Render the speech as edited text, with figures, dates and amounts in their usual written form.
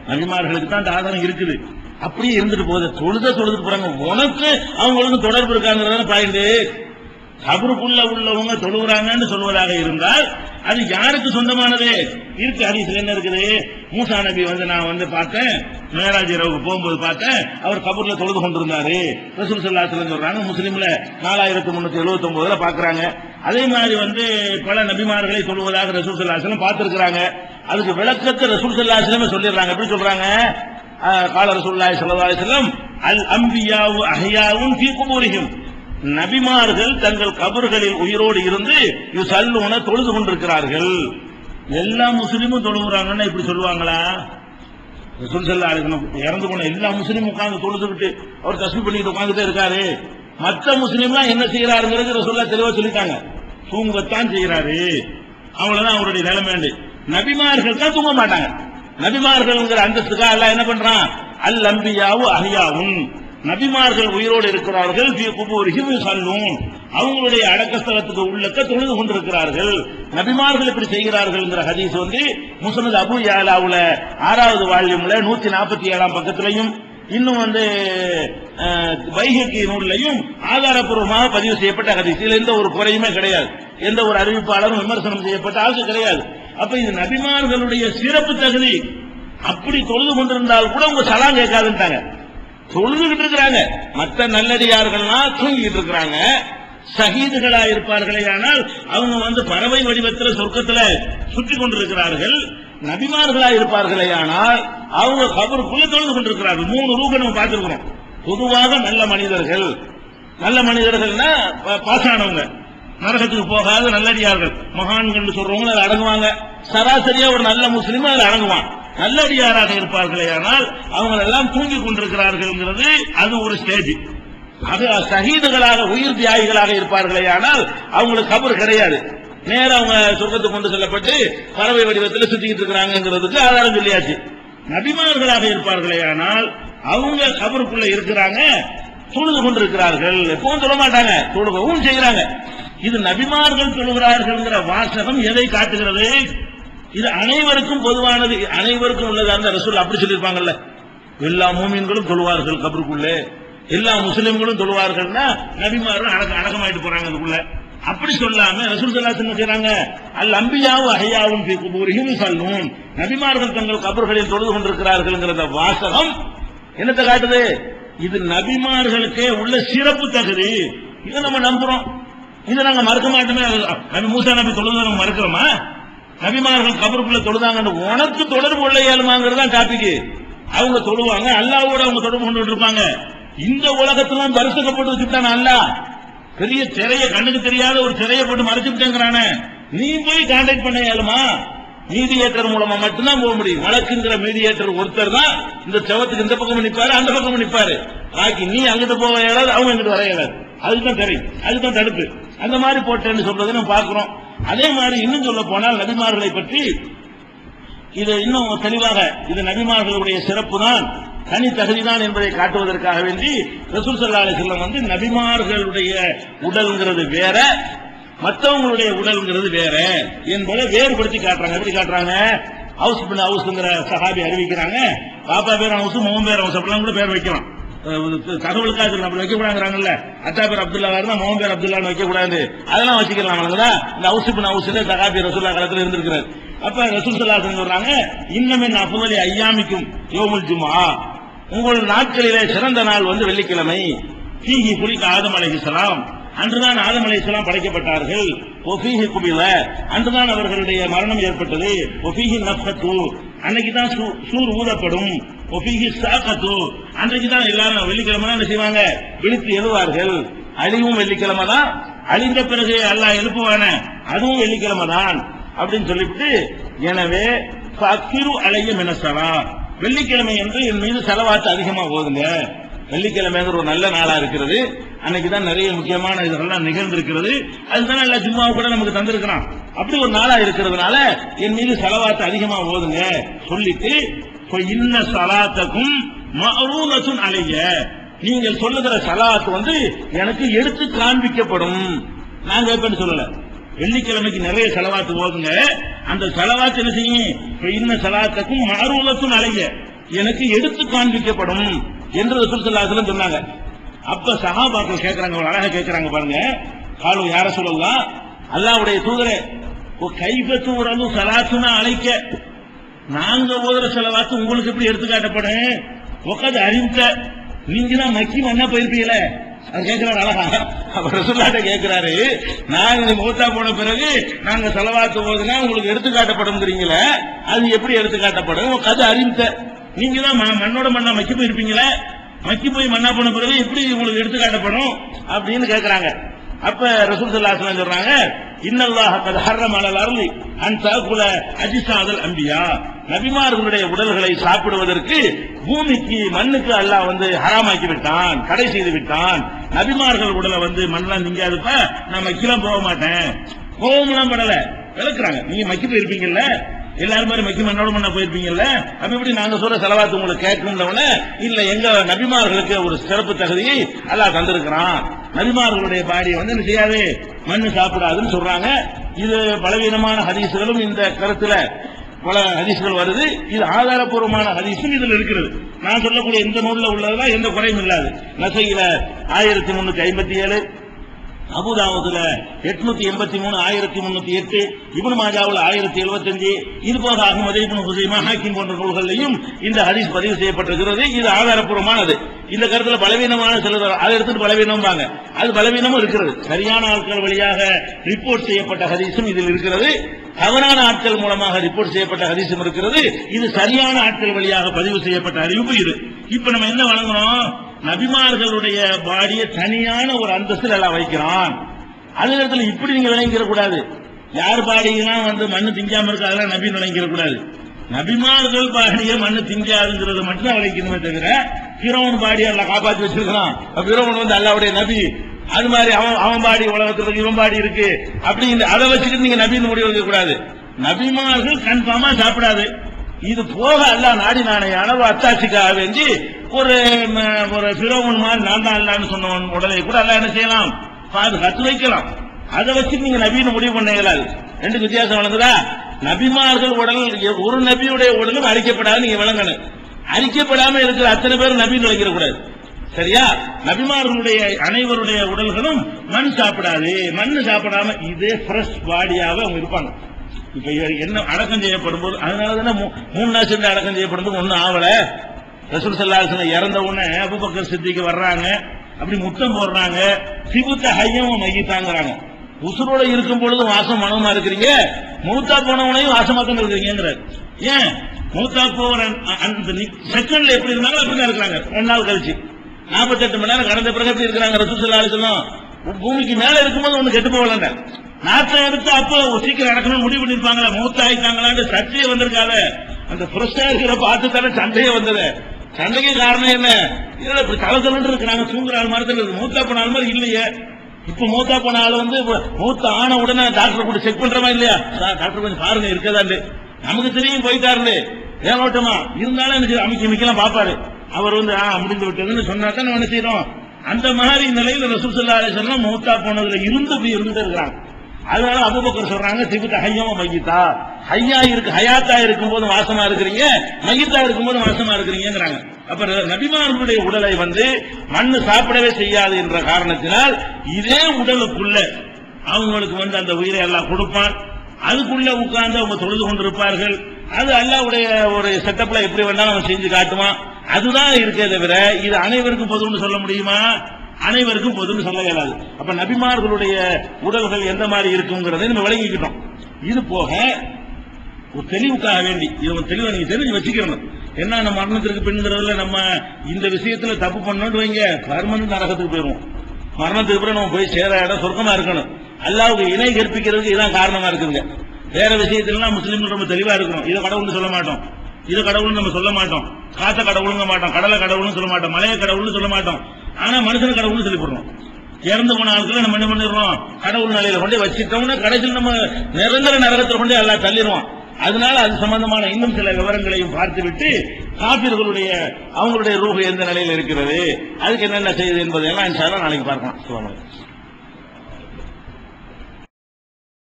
நபிமார்களுக்கு தான் அந்த ஆதாரம் இருக்குது. அப்படியே இருந்துட்டு போகுது, தொழுதுட்டு போறாங்க. உனக்கு அவங்களுக்கு தொடர்பு இருக்காங்கிறத பாயிண்ட். கபருக்குள்ள உள்ளவங்க தொழுகிறாங்கன்னு சொல்வதாக இருந்தால் அது யாருக்கு சொந்தமானது இருக்கு? ஹதீஸ்ல என்ன இருக்குது? மூசா நபி நான் பார்த்தேன், மேராஜ் இரவுக்கு போகும்போது பார்த்தேன், அவர் கபூர்ல தொழுது கொண்டிருந்தாரு. ரசூல் ஸல்லல்லாஹு அலைஹி வஸல்லம் சொல்றாங்க. முஸ்லிம்ல 4379 பாக்குறாங்க. அதே மாதிரி பல நபிமார்களை தொழுவதாக ரசூல் ஸல்லல்லாஹு அலைஹி வஸல்லம் பார்த்திருக்கிறாங்க. அதுக்கு விளக்கத்தை ரசூல் ஸல்லல்லாஹு அலைஹி வஸல்லம் சொல்லிடுறாங்க. எப்படி சொல்றாங்க? கால ரசூலுல்லாஹி ஸல்லல்லாஹு அலைஹி வஸல்லம் அல் அன்பியாஉ அஹ்யாஉன் ஃபீ குபூரிஹிம், நபிமார்கள் தங்கள் கபர்களில் உயிரோடு இருந்து யுஸல்லூன தொழுது கொண்டிருக்கிறார்கள். எல்லா முஸ்லிமும் தொழுகிறாங்கன்னா இப்படி சொல்லுவாங்களா? ரசூல் ஸல்லல்லாஹு அலைஹி வஸல்லம் இறந்து போன எல்லா முஸ்லிமும் உட்கார்ந்து தொழுதுகிட்டு அவர் தஸ்பீஹ் பண்ணிட்டு உட்கார்ந்துட்டே இருக்காரு. மற்ற முஸ்லிம்லாம் என்ன செய்யறாருங்கிறது ரசூலுல்லாஹ் தெளிவா சொல்லிட்டாங்க. தூங்கத்தான் செய்யறாரு, அவ்வளவுதான் அவருடைய நிலைமை. நபிமார்கள் தான் தூங்க மாட்டாங்க. நபிமார்கள் அந்தஸ்துக்காக அல்லாஹ் என்ன பண்றான்? அல் அன்பியாவு அஹ்யாவுன், நபிமார்கள் உயிரோடு இருக்கிறார்கள். ஃபீ குபூரிஹிம் யுஸல்லூன், அவங்களுடைய அடக்கஸ்தலத்துக்கு உள்ளக்க தொழுது கொண்டிருக்கிறார்கள். நபிமார்கள் இப்படி செய்கிறார்கள் என்கிற ஹதீஸ் முஸ்னத் அபூ யஅலாவுல 6வது வால்யூம்ல 147ஆம் பக்கத்திலையும், இன்னும் பைஹகி நூல்லையும் ஆதாரப்பூர்வமாக பதிவு செய்யப்பட்ட ஹதீஸ். இதுல எந்த ஒரு குறையுமே கிடையாது. எந்த ஒரு அறிவிப்பாளரும் விமர்சனம் செய்யப்பட்ட ஆளுக்கு கிடையாது. அப்ப இது நபிமார்களுடைய சிறப்பு தகுதி. அப்படி தொழுது கொண்டிருந்தால் கூட உங்க சலாம் கேட்காதுட்டாங்க. தொழுதுகிட்டு இருக்கிறாங்க. மற்ற நல்லடியார்கள்லாம் தூங்கிட்டு இருக்கிறாங்க. ஷஹீதுகளா இருப்பார்களே ஆனால் அவங்க பறவை வடிவத்தில் சொர்க்கத்தில் சுற்றி கொண்டிருக்கிறார்கள். நபிமார்களா இருப்பார்களே ஆனால் அவங்க கபருக்குள்ள தொழுது கொண்டிருக்கிறார்கள். 3 ரூபை நம்ம பார்த்திருக்கிறோம். பொதுவாக நல்ல மனிதர்கள், நல்ல மனிதர்கள்னா பாசானவங்க, நரகத்துக்கு போகாத நல்லடியார்கள், மகான்கள் சொல்றவங்க அதில் அடங்குவாங்க. சராசரியா ஒரு நல்ல முஸ்லீம் அதில் அடங்குவான். நல்லடியாராக இருப்பார்களே ஆனால் அவங்க எல்லாம் தூங்கி கொண்டிருக்கிறார்கள். அது ஒரு ஸ்டேஜ். அது ஷஹீதுகளாக உயிர் தியாகிகளாக இருப்பார்களே ஆனால் அவங்களுக்கு கபர் கிடையாது. நேரம் அவங்க சொர்க்கத்துக்கு கொண்டு செல்லப்பட்டு பறவை வடிவத்தில் சுத்திக்கிட்டு இருக்கிறாங்கிறதுக்கு ஆதாரம் சொல்லியாச்சு. நபிமார்களாக இருப்பார்களே ஆனால் அவங்க கபருக்குள்ள இருக்கிறாங்க, தொழுது கொண்டிருக்கிறார்கள். எப்பவும் சொல்ல மாட்டாங்க, தொழுகவும் செய்கிறாங்க. இது நபிமார்கள் தொழுகிறார்கள் வாசகம் எதை காட்டுகிறது? இது அனைவருக்கும் பொதுவானது, அனைவருக்கும் உள்ளது. அந்த ரசூல் அப்படி சொல்லியிருப்பாங்கல்ல, எல்லா மூமின்களும் தொழுவார்கள் கபருக்குள்ளே, எல்லா முஸ்லிம்களும் தொழுவார்கள்னா நபிமார்கள் அடக்கமாயிட்டு போறாங்க அதுக்குள்ள. அப்படி சொல்லாம ரசூல் ஸல்லல்லாஹு அலைஹி வஸல்லம் சொல்றாங்க, அல் அன்பியாவு அஹ்யாவுன் ஃபீ குபூரிஹிம் யுஸல்லூன், நபிமார்கள் தங்கள் கபர்களில் தொழுது கொண்டிருக்கிறார்கள் வாசகம் என்னத்தை காட்டுது? இது நபிமார்களுக்கே உள்ள சிறப்பு தகுதி. இதை நம்ம நம்புறோம், இதை நாங்க மறுக்க மாட்டோமே. நபி மூசா நபி தொழுது நம்ம மறுக்கிறோமா? நபிமார்கள் கபருக்குள்ள தொழுதாங்க. உனக்கு தொடர்பு உள்ள இயலுமாங்கிறது தான் டாபிக். அவங்க தொழுவாங்க, அல்லாஹ்வோட அவங்க தொடர்பு கொண்டு இருப்பாங்க. இந்த உலகத்தெல்லாம் தரிசனப்பட்டு வச்சுட்டான அல்லாஹ், பெரிய திரைய, கண்ணுக்கு தெரியாத ஒரு திரையை போட்டு மறைச்சுட்டேங்கிறானே. நீ போய் கான்டாக்ட் பண்ண இயலுமா? மீடியேட்டர் மூலமா மட்டும்தான் போக முடியும். வழக்குங்கிற மீடியேட்டர் ஒருத்தர் தான் இந்த செவத்துக்கு இந்த பக்கம் நிற்பாரு, அந்த பக்கம் நிற்பாரு. பாக்கி நீ அங்கிட்டு போக இயலாது, அவங்க அங்கிட்டு வர இயலாது. அதுதான் திரை, அதுதான் தடுப்பு. அந்த மாதிரி போட்டேன்னு சொல்றதை நம்ம பார்க்கிறோம். அதே மாதிரி இன்னும் சொல்ல போனால் நபிமார்களை பற்றி இது இன்னும் தெளிவாக, இது நபிமார்களுடைய சிறப்பு தான், தனி தகுதிதான் என்பதை காட்டுவதற்காக வேண்டி ரசூல் ஸல்லல்லாஹு அலைஹி வஸல்லம் நபிமார்களுடைய உடல்ங்கிறது வேற, மற்றவங்களுடைய உடல்ங்கிறது வேற என்பதை வேறுபடுத்தி காட்டுறாங்க. எப்படி காட்டுறாங்க? ஹவுஸ் பின் ஹவுஸ்ங்கிற சஹாபி அறிவிக்கிறாங்க, பாப்பா பேர் ஹவுஸ், மோகன் பேர் ஹவுஸ், அப்படிலாம் கூட பேர் வைக்கலாம். தகவலுக்காக நம்ம வைக்க கூடாதுங்கிறாங்கல்ல, அத்தா பேர் அப்துல்லா இருந்தா மோகன் பேர் அப்துல்லான்னு வைக்க கூடாது, அதெல்லாம் வச்சுக்கலாம். இந்த ஹவுஸ் பின் ஹவுஸ்ல சஹாபி ரசூலுல்லாஹ் காலத்தில் இருந்திருக்கிறார். அப்ப ரசூல் ஸல்லல்லாஹு அலைஹி வஸல்லம் சொல்றாங்க, இன்னமின் அஃதலி ஐயாமிக்கும் யௌமுல் ஜும்ஆ, உங்கள் நாட்களிலே சிறந்த நாள் வெள்ளிக்கிழமை. ஃபீஹி குலிக ஆதம் அலைஹிஸ்ஸலாம், அன்றுதான் ஆதம் அலைஹிஸ்ஸலாம் படைக்கப்பட்டார்கள். ஒஃபீஹி குபில, அன்றுதான் அவர்களுடைய மரணம் ஏற்பட்டது. ஒஃபீஹி நஃப்ஹத்து, அன்னைக்கு தான் சூர் ஊதப்படும். ஒஃபீஹி ஸாகத்து, அன்றைக்கு தான் எல்லாரும் வெள்ளிக்கிழமை என்ன செய்வாங்க? விழித்து எழுவார்கள். அழிவும் வெள்ளிக்கிழமை தான், அழிந்த பிறகு அல்லாஹ் எழுப்புவான அதுவும் வெள்ளிக்கிழமை தான் அப்படின்னு சொல்லிவிட்டு, எனவே ஃபக்ரு அலைய மினஸலா, வெள்ளிக்கிழமை என்று என் மீது செலவாத்து அதிகமா போகுங்க. வெள்ளிக்கிழமைங்கிற ஒரு நல்ல நாளா இருக்கிறது, அன்னைக்கு தான் நிறைய முக்கியமான இதெல்லாம் நிகழ்ந்திருக்கிறது. அதுதான் எல்லாம் ஜும்மாவை கூட நமக்கு தந்திருக்கிறான். அப்படி ஒரு நாளா இருக்கிறதுனால என் மீது செலவாத்து அதிகமா போகுதுங்க சொல்லிட்டு, இன்ன சலாத்தக்கும் மஅரூலத்துன் அலைய, நீங்கள் சொல்லுகிற சலாத்து எனக்கு எடுத்து காண்பிக்கப்படும். நாங்க எப்பன்னு சொல்லல, வெள்ளிக்கிழமைக்கு நிறைய செலவாத்து போகுங்க. அந்த செலவாத்து என்ன செய்யும்? இன்ன சலாத்தக்கும் மஅரூலத்துன் அலைய, எனக்கு எடுத்து காண்பிக்கப்படும் என்று ரசூல் ஸல்லல்லாஹு அலைஹி வஸல்லம் சொன்னாங்க. அப்ப சஹாபாக்கள் கேட்கறாங்க, ஒரு அழகா கேட்கறாங்க பாருங்க. காலு யா ரசூலல்லாஹ், அல்லாஹ்வுடைய தூதரே, கைஃபத்து உரது ஸலாத்துனா அலைக்க, நாங்க ஓதுற ஸலவாத்து உங்களுக்கு எப்படி எடுத்து காட்டப்படும்? ஒக்கது அறிவித்த, நீங்க தான் மக்கி மண்ணா போயிருப்பீங்களே. அது கேட்கிறாரு அழகா. அவர் ரசூலுல்லாஹ்ட்ட கேட்கிறாரு, நாங்க மௌத்தா போன பிறகு நாங்க ஸலவாத்து ஓதுனா உங்களுக்கு எடுத்து காட்டப்படும்ங்கறீங்களே, அது எப்படி எடுத்து காட்டப்படும்? ஒக்கது அறிவித்த, நீங்க தான் மண்ணோட மண்ணா மக்கி போயிருப்பீங்களே, மக்கி போய் மண்ணா போன பிறகு எப்படி உங்களுக்கு எடுத்து காட்டப்படும் அப்படின்னு கேட்கிறாங்க. அப்ப ரசூல் ஸல்லல்லாஹு அலைஹி வஸல்லம் சொல்றாங்க, இன்னல்லாஹ கத் ஹர்ரம அலல் அர்லி அன் தஅகுல அஜ்ஸாதல் அன்பியா, நபிமார்களுடைய உடல்களை சாப்பிடுவதற்கு பூமிக்கு மண்ணுக்கு அல்லாஹ் ஹராமாக்கி விட்டான், தடை செய்து விட்டான். நபிமார்கள் உடலை மண்ணெல்லாம் திங்காதுப்ப, நான் மக்கிலாம் போக மாட்டேன், கோவம்லாம் படல, விளக்குறாங்க. நீங்க மக்கி போயிருப்பீங்கல்ல, எல்லாரும் மாதிரி மக்கி மண்ணோட மண்ணா போயிருப்பீங்கல்ல, அப்ப எப்படி நாங்க சொல்ற ஸலவாத்து உங்களுக்கு கேட்கணும்னு இல்ல, எங்க நபிமார்களுக்கு ஒரு சிறப்பு தகுதியை அல்லாஹ் தந்திருக்கிறான். நபிமார்களுடைய பாடியை என்ன செய்யாது, மண்ணு சாப்பிடாதுன்னு சொல்றாங்க. இது பலவீனமான ஹதீஸ்களும் இந்த கருத்துல பல ஹதீஸ்கள் வருது. இது ஆதாரப்பூர்வமான ஹதீஸும் இதுல இருக்கிறது. நான் சொல்லக்கூடிய இந்த நூல்ல உள்ளதெல்லாம் எந்த குறையும் இல்லாது. நசையில 1357, அபூதாவுதுல 883, 1308, இப்னு மாஜாவுல 1075, இது போக அஹ்மது, இப்னு ஹுஸைமா, ஹாக்கிம் போன்ற நூல்களிலும் இந்த ஹதீஸ் பதிவு செய்யப்பட்டிருக்கிறது. இது ஆதாரப்பூர்வமானது. இந்த கருத்துல பலவீனமான சிலர் அதை எடுத்துட்டு பலவீனம்பாங்க, அது பலவீனமும் இருக்கிறது. சரியான ஆட்கள் வழியாக ரிப்போர்ட் செய்யப்பட்ட ஹதீஸும் இதில் இருக்கிறது, தவறான ஆட்கள் மூலமாக ரிப்போர்ட் செய்யப்பட்ட ஹதீஸும் இருக்கிறது. இது சரியான ஆட்கள் வழியாக பதிவு செய்யப்பட்ட அறிவிப்பு இது. இப்ப நம்ம என்ன வழங்கணும்? நபிமார்களுடைய பாடியை தனியான ஒரு அந்தஸ்தில் எல்லாம் வைக்கிறான். அதே நேரத்தில் இப்படி நீங்க விளங்கிட கூடாது, யார் பாடியெல்லாம் மண்ணு திங்காம இருக்கு அதெல்லாம் நபின்னு விளங்கிட கூடாது. நபிமார்கள் பாடிய மண்ணு திங்காதுங்கிறத மட்டும் விளக்கணுமே தவிர, ஃபிரௌன் பாடியை எல்லாம் காப்பாற்றி வச்சிருக்கிறான், ஃபிரௌன் அல்லாஹ்வுடைய நபி, அது மாதிரி அவன் பாடி உலகத்தில் இருக்கு, இவன் பாடி இருக்கு, அப்படி அதை வச்சுக்கிட்டு நீங்க நபின்னு முடிவு வைக்க கூடாது. நபிமார்கள் கன்ஃபார்மா சாப்பிடாது. இது போக அல்லாஹ் நாடி நாணையான அத்தாட்சிக்காக வேண்டி ஒரு ஃபிரௌன் மாதிரி நான் தான் அல்லாஹ்னு சொன்னவன் உடலை கூட அல்லாஹ் என்ன செய்யலாம், பாதுகாத்து வைக்கலாம். அதை வச்சு நீங்க நபின்னு முடிவு பண்ண இயலாது. ரெண்டு வித்தியாசம் வழங்குதா? நபிமார்கள் உடல், ஒரு நபியுடைய உடலும் அழிக்கப்படாது நீங்க விளங்கணும். அழிக்கப்படாம இருக்கிற அத்தனை பேரும் நபின்னு விளங்கிடக்கூடாது. சரியா? நபிமார்களுடைய அனைவருடைய உடல்களும் மண் சாப்பிடாது. மண்ணு சாப்பிடாம இதே ஃப்ரெஷ் பாடியாக அவங்க இருப்பாங்க. இப்ப என்ன அடக்கம் செய்யப்படும் போது, அதனாலதானே 3 நாள் சென்று அடக்கம் செய்யப்படும் போது ஒன்னும் ஆவல. ரசூல் ஸல்லல்லாஹு அலைஹி வஸல்லம் இறந்த உடனே அபூபக்கர் சித்திக் வர்றாங்க, அப்படி முத்தம் போடுறாங்க, சிபுத்த ஹய்யம் மையித்தாங்கறாங்க. உசுரோட இருக்கும் பொழுது வாசம் மனமா இருக்கிறீங்க, மௌத்தா போனவனையும் வாசமா தான் இருக்கிறீங்கிறார். ஏன்? மௌத்தா போற அந்த செகண்ட்ல எப்படி இருந்தாலும் அப்படிதான் இருக்கிறாங்க. 2 நாள் கழிச்சு 48 மணி நேரம் கடந்த பிறகு எப்படி இருக்கிறாங்க? ரசூல் ஸல்லல்லாஹு அலைஹி வஸல்லம் பூமிக்கு மேல இருக்கும்போது ஒண்ணு கெட்டு போகலங்க, நாட்டை எடுத்து அப்போ சீக்கிரம் நடக்கணும் முடிவு பண்ணிருப்பாங்களா, மூத்தாயிட்டாங்களான்னு சர்ச்சையே வந்திருக்காத. அந்த புரஸ்டா இருக்கிற பார்த்து தானே சண்டையே வந்தது. சண்டைக்கு காரணம் என்ன? இப்படி தளதலன்னு இருக்கிறாங்க, தூங்குற ஆள் மாதிரி இருக்கு, மூத்தா போன ஆள் மாதிரி இல்லையே. இப்ப மூத்தா போன ஆள் மூத்த ஆன உடனே டாக்டர் கூட செக் பண்றமா இல்லையா? டாக்டர் கொஞ்சம் பாருங்க இருக்கதாண்டு, நமக்கு தெரியும் போயிட்டாரு ஏமாட்டமா இருந்தாலும் எனக்கு அமைக்கலாம் பாப்பாரு. அவர் முடிந்து விட்டதுன்னு சொன்னா தான் நம்ம என்ன செய்யறோம். அந்த மாதிரி நிலையில ரசூல் ஸல்லல்லாஹு அலைஹி வஸல்லம் மௌத்தா போனதுல இருந்து இருக்கிறாங்க. அதனால அபூபக்கர் சொல்றாங்க, திபுத்த ஹய்யமா மையித்தா, ஹயாத்தா இருக்கும் போது வாசமா இருக்கிறீங்க, மையித்தா இருக்கும் போது வாசமா இருக்கிறீங்கிறாங்க. அப்ப நபிமார்களுடைய உடலை மண்ணு சாப்பிடவே செய்யாது என்ற காரணத்தினால் இதே உடலுக்குள்ள அவங்களுக்கு அந்த உயிரை எல்லாம் கொடுப்பான். அதுக்குள்ள உட்கார்ந்து அவங்க தொழுது கொண்டிருப்பார்கள். அது அல்லாஹ்வுடைய ஒரு செட்டப்ல எப்படி வேணாலும் அவன் செஞ்சு காட்டுவான். அதுதான் இருக்கே தவிர இது அனைவருக்கும் பொதுன்னு சொல்ல முடியுமா? அனைவருக்கும் பொதுன்னு சொல்ல இயலாது. அப்ப நபிமார்களுடைய உடல்கள் எந்த மாதிரி இருக்குங்கிறதை நம்ம விளங்கிக்கிட்டோம். இது போக ஒரு தெளிவுக்காக வேண்டி இது தெளிவை நீங்க தெரிஞ்சு வச்சுக்கணும். என்ன, நம்ம மரணத்திற்கு பின்கிறதுல நம்ம இந்த விஷயத்துல தப்பு பண்ணோம்னு வைங்க, பர்மனன்ட் நரகத்துக்கு போயிருவோம். மரணத்துக்கு பிறகு நம்ம போய் சேர இடம் சொர்க்கமா இருக்கணும். அல்லாஹ்வுக்கு இணை கற்பிக்கிறதுக்கு இதான் காரணமா இருக்குங்க. வேற விஷயத்திலாம் முஸ்லீம்கள் ரொம்ப தெளிவா இருக்கணும். இதை கடவுள்னு சொல்ல மாட்டோம், இது கடவுள்னு நம்ம சொல்ல மாட்டோம், காத்த கடவுளுங்க மாட்டோம், கடலை கடவுள்னு சொல்ல மாட்டோம், மலைய கடவுள்னு சொல்ல மாட்டோம். ஆனா மனுஷன் கடவுள்னு சொல்லி போடுறோம். இறந்து போன ஆட்களை நம்ம என்ன பண்ணிடுறோம், கடவுள் நிலையில கொண்டு வச்சிட்டோம்னா கடைசியில் நம்ம நிரந்தர நரகத்தில் கொண்டு எல்லாம் தள்ளிடுவோம். அதனால அது சம்பந்தமான இன்னும் சில விவரங்களையும் பார்த்துவிட்டு காபிர்களுடைய அவங்களுடைய ரூஹ் எந்த நிலையில் இருக்கிறது, அதுக்கு என்னென்ன செய்யுது என்பதையெல்லாம் இன்ஷா அல்லாஹ் நாளைக்கு பார்க்கலாம்.